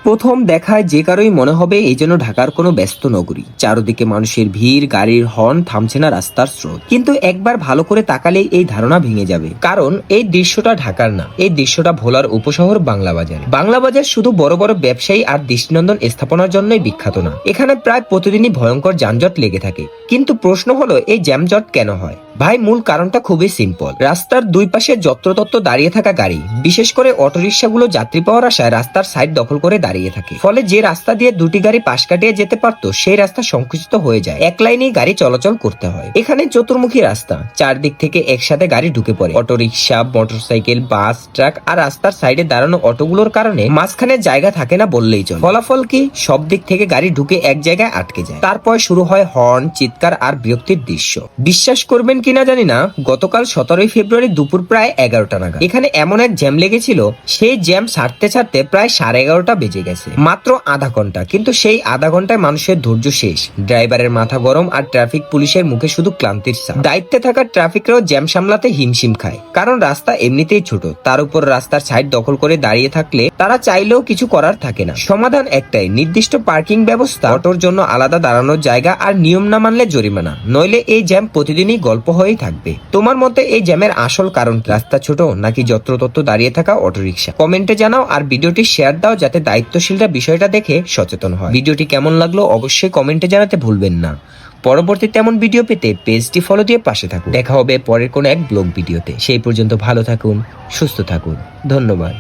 প্রথম দেখায় যে কারোই মনে হবে এই যেন ঢাকার কোনো ব্যস্ত নগরী। চারদিকে মানুষের ভিড়, গাড়ির হর্ন, থামছে না রাস্তার স্রোত। কিন্তু একবার ভালো করে তাকালেই এই ধারণা ভেঙে যাবে, কারণ এই দৃশ্যটা ঢাকার না, এই দৃশ্যটা ভোলার উপশহর বাংলা বাজার। বাংলা বাজার শুধু বড় বড় ব্যবসায়ী আর দৃষ্টিনন্দন স্থাপনার জন্যই বিখ্যাত না, এখানে প্রায় প্রতিদিনই ভয়ঙ্কর যানজট লেগে থাকে। কিন্তু প্রশ্ন হলো, এই জ্যামজট কেন হয়? ভাই, মূল কারণটা খুবই সিম্পল। রাস্তার দুই পাশে যত্রতত্র দাঁড়িয়ে থাকা গাড়ি, বিশেষ করে অটোরিকশাগুলো যাত্রী পাওয়ার আশায় রাস্তার সাইড দখল করে দাঁড়িয়ে থাকে। ফলে যে রাস্তা দিয়ে দুটি গাড়ি পাশ কাটিয়ে যেতে পারতো, সেই রাস্তা সংকুচিত হয়ে যায়, এক লাইনেই গাড়ি চলাচল করতে হয়। এখানে চতুর্মুখী রাস্তা, চারদিক থেকে একসাথে গাড়ি ঢুকে পড়ে। অটোরিকশা, মোটরসাইকেল, বাস, ট্রাক আর রাস্তার সাইডে দাঁড়ানো অটোগুলোর কারণে মাঝখানে জায়গা থাকে না বললেই চলে। ফলাফল কি? সব দিক থেকে গাড়ি ঢুকে এক জায়গায় আটকে যায়। তারপর শুরু হয় হর্ন, চিৎকার আর বিরক্তির দৃশ্য। বিশ্বাস করবেন কিনা জানি না, গতকাল 17 ফেব্রুয়ারি দুপুর প্রায় 11টা নাগাদ এখানে এমন এক জ্যাম লেগেছিল, সেই জ্যাম ছাড়তে ছাড়তে প্রায় 11:30 বেজে গেছে। মাত্র আধা ঘন্টা, কিন্তু সেই আধা ঘন্টায় মানুষের ধৈর্য শেষ। ড্রাইভারের মাথা গরম আর ট্রাফিক পুলিশের মুখে শুধু ক্লান্তির ছাপ। দায়িত্বে থাকা ট্রাফিকরাও জ্যাম সামলাতে হিমশিম খায়, কারণ রাস্তা এমনিতেই ছোট, তার উপর রাস্তার সাইড দখল করে দাঁড়িয়ে থাকলে তারা চাইলেও কিছু করার থাকে না। সমাধান একটাই, নির্দিষ্ট পার্কিং ব্যবস্থা, অটোর জন্য আলাদা দাঁড়ানোর জায়গা আর নিয়ম না মানলে জরিমানা, নইলে এই জ্যাম প্রতিদিনই গল্প হয়েই থাকবে। তোমার মতে এই জ্যামের আসল কারণ কি? রাস্তা ছোট নাকি যত্রতত্র দাঁড়িয়ে থাকা অটোরিকশা? কমেন্টে জানাও আর ভিডিওটি শেয়ার দাও, যাতে দায়িত্বশীলরা বিষয়টা দেখে সচেতন হয়। ভিডিওটি কেমন লাগলো অবশ্যই কমেন্টে জানাতে ভুলবেন না। পরবর্তীতে এমন ভিডিও পেতে পেজটি ফলো দিয়ে পাশে থাকুন। দেখা হবে পরের কোনো এক ব্লগ ভিডিওতে। সেই পর্যন্ত ভালো থাকুন, সুস্থ থাকুন। ধন্যবাদ।